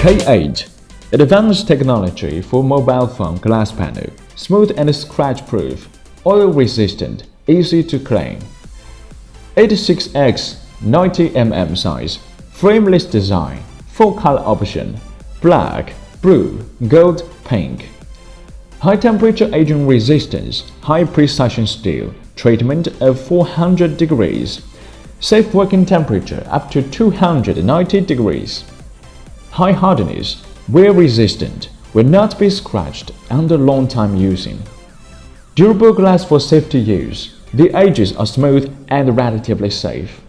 K8, advanced technology for mobile phone glass panel, smooth and scratch-proof, oil-resistant, easy to clean. 86x 90mm size, frameless design, 4-color option, black, blue, gold, pink. High temperature aging resistance, high precision steel, treatment of 400 degrees. Safe working temperature up to 290 degrees. High hardness, wear resistant, will not be scratched under long time using. Durable glass for safety use. The edges are smooth and relatively safe.